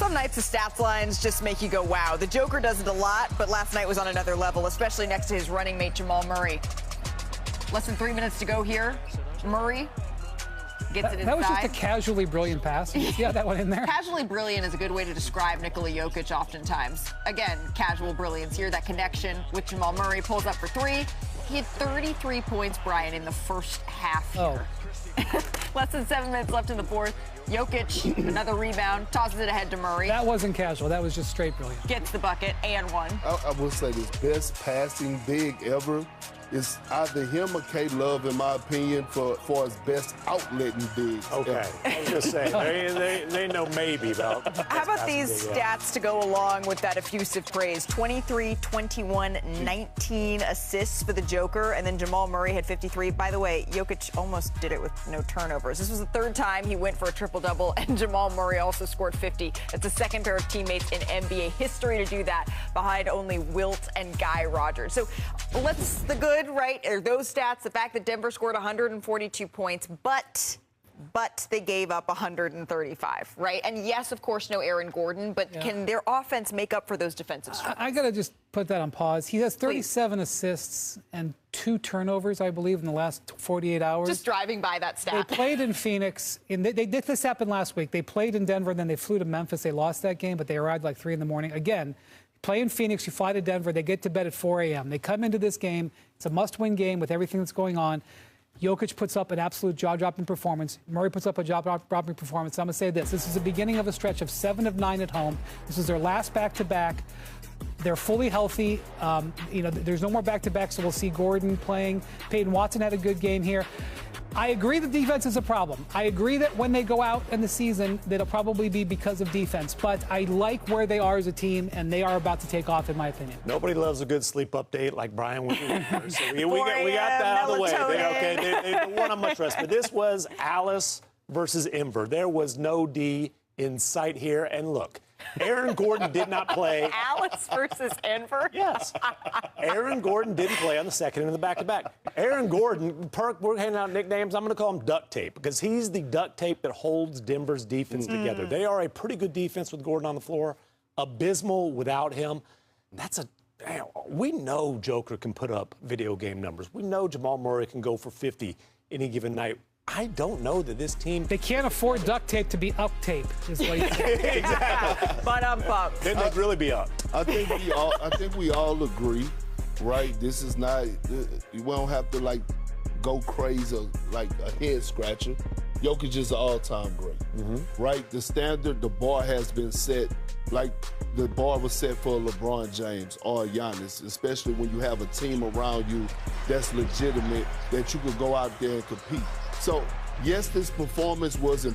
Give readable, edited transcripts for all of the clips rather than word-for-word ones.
Some nights the stats lines just make you go, wow. The Joker does it a lot, but last night was on another level, especially next to his running mate, Jamal Murray. Less than 3 minutes to go here. Murray gets it inside. That was just a casually brilliant pass. You see how that went in there? Casually brilliant is a good way to describe Nikola Jokic oftentimes. Again, casual brilliance here. That connection with Jamal Murray pulls up for three. He had 33 points, Brian, in the first half here. Less than 7 minutes left in the fourth. Jokic, another rebound, tosses it ahead to Murray. That wasn't casual. That was just straight brilliant. Gets the bucket and one. I will say this best passing big ever is either him or K-Love, in my opinion, for his best outletting big. Okay. I was just saying, they know maybe about. How about these stats to go along with that effusive praise? 23, 21, 19 assists for the Joker, and then Jamal Murray had 53. By the way, Jokic almost did it with no turnovers. This was the third time he went for a triple-double, and Jamal Murray also scored 50. That's the second pair of teammates in NBA history to do that, behind only Wilt and Guy Rogers. So let's the good. Right, or those stats, the fact that Denver scored 142 points, but they gave up 135, right? And yes, of course, no Aaron Gordon, but can their offense make up for those defensive struggles? I got to just put that on pause. He has 37 assists and 2 turnovers, I believe, in the last 48 hours. Just driving by that stat. They played in Phoenix. They did this happen last week. They played in Denver, then they flew to Memphis. They lost that game, but they arrived like 3 in the morning. Again, play in Phoenix, you fly to Denver, they get to bed at 4 a.m. They come into this game. It's a must-win game with everything that's going on. Jokic puts up an absolute jaw-dropping performance. Murray puts up a jaw-dropping performance. I'm going to say this. This is the beginning of a stretch of 7 of 9 at home. This is their last back-to-back. They're fully healthy. There's no more back-to-back, so we'll see Gordon playing. Peyton Watson had a good game here. I agree that defense is a problem. I agree that when they go out in the season, that'll probably be because of defense. But I like where they are as a team, and they are about to take off, in my opinion. Nobody loves a good sleep update like Brian would. So we got that out of the way. They weren't on much rest. But this was Alice versus Enver. There was no D in sight here. And look, Aaron Gordon did not play. Alice versus Enver? Yes. Aaron Gordon didn't play on the second and the back-to-back. Aaron Gordon, Perk, we're handing out nicknames. I'm going to call him duct tape because he's the duct tape that holds Denver's defense together. They are a pretty good defense with Gordon on the floor, abysmal without him. We know Joker can put up video game numbers. We know Jamal Murray can go for 50 any given night. I don't know that this team... They can't afford duct tape to be up tape, is what you say. Exactly. But then they'd really be up. I think we all agree, right? This is not... You won't have to, go crazy like a head scratcher. Jokic is an all-time great, right? The standard, the bar has been set like the bar was set for LeBron James or Giannis, especially when you have a team around you that's legitimate, that you could go out there and compete. So, yes, this performance was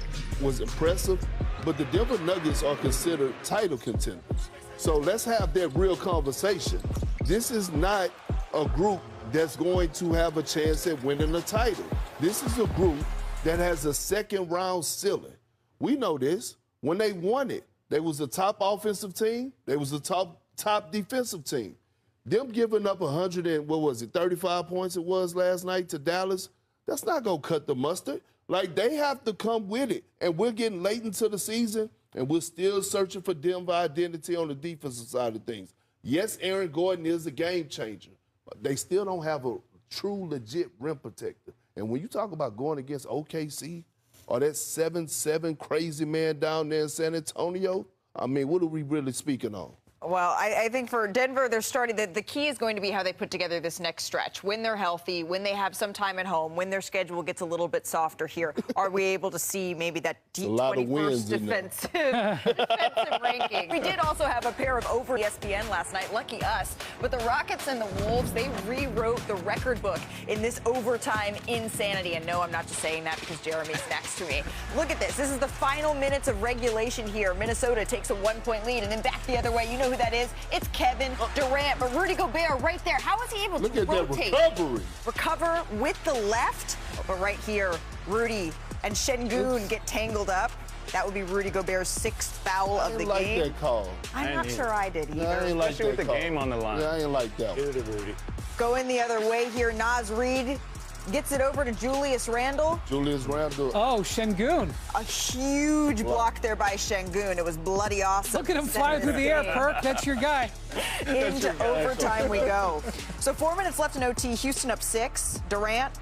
impressive, but the Denver Nuggets are considered title contenders. So let's have that real conversation. This is not a group that's going to have a chance at winning the title. This is a group that has a second-round ceiling. We know this. When they won it, they was the top offensive team. They was the top defensive team. Them giving up 35 points it was last night to Dallas, that's not going to cut the mustard. They have to come with it. And we're getting late into the season, and we're still searching for Denver identity on the defensive side of things. Yes, Aaron Gordon is a game changer, but they still don't have a true, legit rim protector. And when you talk about going against OKC or that 7-7 crazy man down there in San Antonio, what are we really speaking on? Well, I think for Denver, they're starting. The key is going to be how they put together this next stretch. When they're healthy, when they have some time at home, when their schedule gets a little bit softer here, are we able to see maybe that deep 21st defensive ranking? We did also have a pair of over ESPN last night. Lucky us. But the Rockets and the Wolves, they rewrote the record book in this overtime insanity. And no, I'm not just saying that because Jeremy's next to me. Look at this. This is the final minutes of regulation here. Minnesota takes a 1-point lead and then back the other way. You know who that is? It's Kevin Durant. But Rudy Gobert right there. How is he able to rotate? That recovery. Recover with the left. But right here, Rudy and Şengün get tangled up. That would be Rudy Gobert's 6th foul of the game. I ain't like that call. I'm not sure I did either. No, I ain't like Especially that with the game on the line. Yeah, I ain't like that. Give it to Rudy. Going the other way here, Naz Reid Gets it over to Julius Randle. Julius Randle. Oh, Şengün. A huge block there by Şengün. It was bloody awesome. Look at him flying through the air, Perk. That's your guy. Into overtime we go. So 4 minutes left in OT. Houston up 6. Durant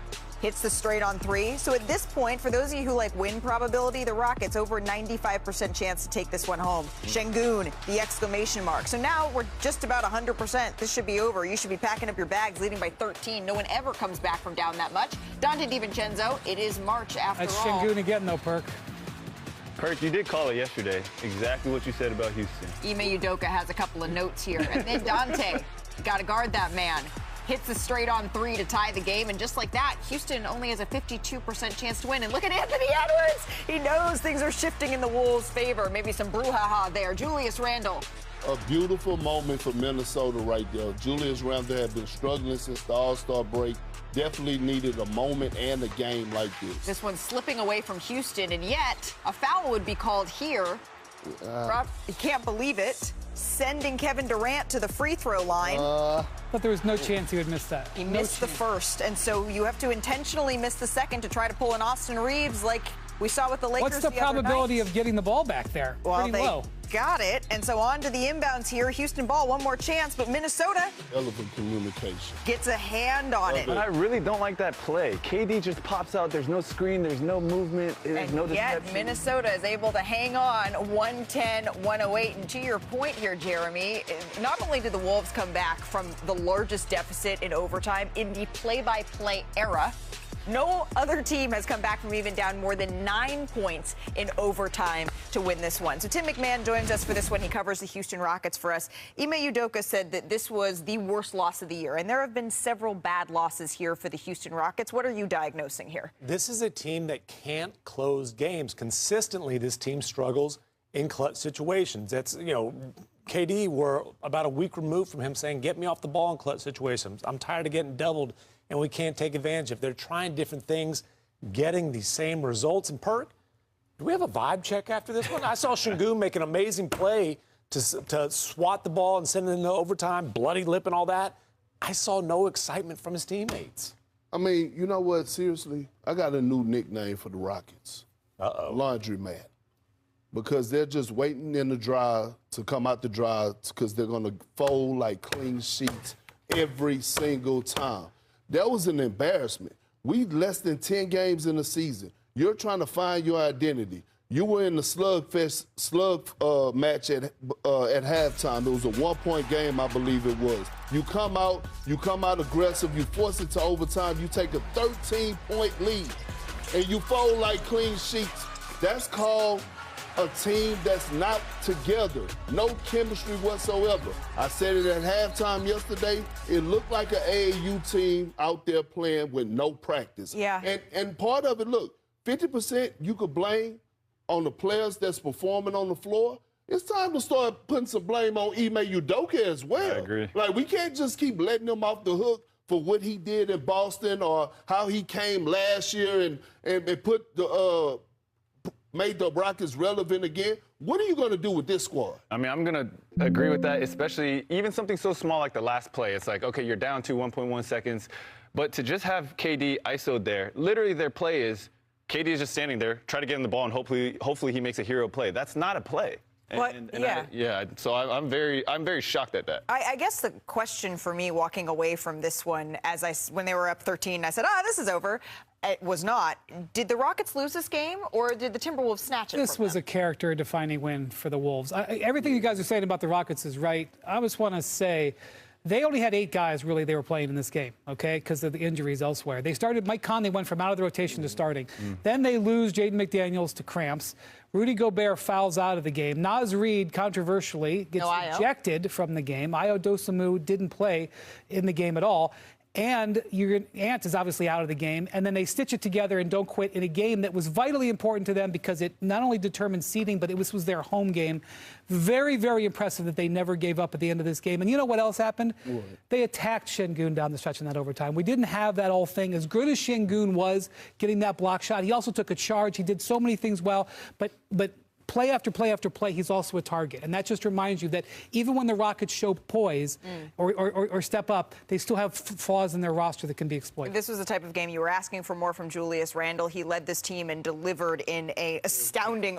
hits the straight on 3. So at this point, for those of you who like win probability, the Rockets over 95% chance to take this one home. Şengün, the exclamation mark. So now we're just about 100%. This should be over. You should be packing up your bags, leading by 13. No one ever comes back from down that much. Dante DiVincenzo, it is March after That's all. Şengün again, though, Perk. Perk, you did call it yesterday. Exactly what you said about Houston. Ime Udoka has a couple of notes here. And then Dante, got to guard that man. Hits the straight on 3 to tie the game. And just like that, Houston only has a 52% chance to win. And look at Anthony Edwards. He knows things are shifting in the Wolves' favor. Maybe some brouhaha there. Julius Randle. A beautiful moment for Minnesota right there. Julius Randle had been struggling since the All-Star break. Definitely needed a moment and a game like this. This one's slipping away from Houston, and yet a foul would be called here. Rob, you can't believe it. Sending Kevin Durant to the free throw line. But there was no chance he would miss that. He missed the first, and so you have to intentionally miss the second to try to pull an Austin Reeves like we saw with the Lakers. What's the probability of getting the ball back there? Well, Pretty they low. got it, and so on to the inbounds here. Houston ball, one more chance, but Minnesota Relevant communication. gets a hand on it. But I really don't like that play. KD just pops out. There's no screen. There's no movement. There's And no yet deception. Minnesota is able to hang on 110-108. And to your point here, Jeremy, not only did the Wolves come back from the largest deficit in overtime in the play-by-play era, no other team has come back from even down more than 9 points in overtime to win this one. So Tim McMahon joins us for this one. He covers the Houston Rockets for us. Ime Udoka said that this was the worst loss of the year, and there have been several bad losses here for the Houston Rockets. What are you diagnosing here? This is a team that can't close games. Consistently, this team struggles in clutch situations. That's, KD, we're about a week removed from him saying, get me off the ball in clutch situations. I'm tired of getting doubled, and we can't take advantage of. They're trying different things, getting the same results. And Perk, do we have a vibe check after this one? I saw Şengün make an amazing play to swat the ball and send it into overtime, bloody lip and all that. I saw no excitement from his teammates. I mean, you know what? Seriously, I got a new nickname for the Rockets. Laundry man. Because they're just waiting in the dryer to come out the dryer because they're going to fold like clean sheets every single time. That was an embarrassment. We less than 10 games in the season. You're trying to find your identity. You were in the slug match at halftime. It was a 1-point game, I believe it was. You come out aggressive, you force it to overtime, you take a 13-point lead, and you fold like clean sheets. That's called a team that's not together. No chemistry whatsoever. I said it at halftime yesterday. It looked like an AAU team out there playing with no practice. Yeah. And part of it, look, 50% you could blame on the players that's performing on the floor. It's time to start putting some blame on Ime Udoka as well. I agree. Like, we can't just keep letting him off the hook for what he did in Boston or how he came last year and put the made the Rockets relevant again. What are you going to do with this squad? I mean, I'm going to agree with that, especially even something so small like the last play. It's like, okay, you're down to 1.1 seconds. But to just have KD ISO'd there, literally their play is KD is just standing there, try to get him the ball, and hopefully he makes a hero play. That's not a play. So I'm very shocked at that. I guess the question for me walking away from this one, when they were up 13, I said, this is over. It was not. Did the Rockets lose this game, or did the Timberwolves snatch it? This was a character-defining win for the Wolves. Everything you guys are saying about the Rockets is right. I just want to say they only had 8 guys, really, they were playing in this game, okay, because of the injuries elsewhere. They started Mike Conley went from out of the rotation to starting. Then they lose Jaden McDaniels to cramps. Rudy Gobert fouls out of the game. Naz Reid, controversially, gets ejected from the game. Ayo Dosunmu didn't play in the game at all. And your Ant is obviously out of the game. And then they stitch it together and don't quit in a game that was vitally important to them because it not only determined seeding, but it was their home game. Very, very impressive that they never gave up at the end of this game. And you know what else happened? What? They attacked Şengün down the stretch in that overtime. We didn't have that whole thing. As good as Şengün was getting that block shot, he also took a charge. He did so many things well. But play after play after play, he's also a target. And that just reminds you that even when the Rockets show poise or step up, they still have flaws in their roster that can be exploited. This was the type of game you were asking for more from Julius Randle. He led this team and delivered in a astounding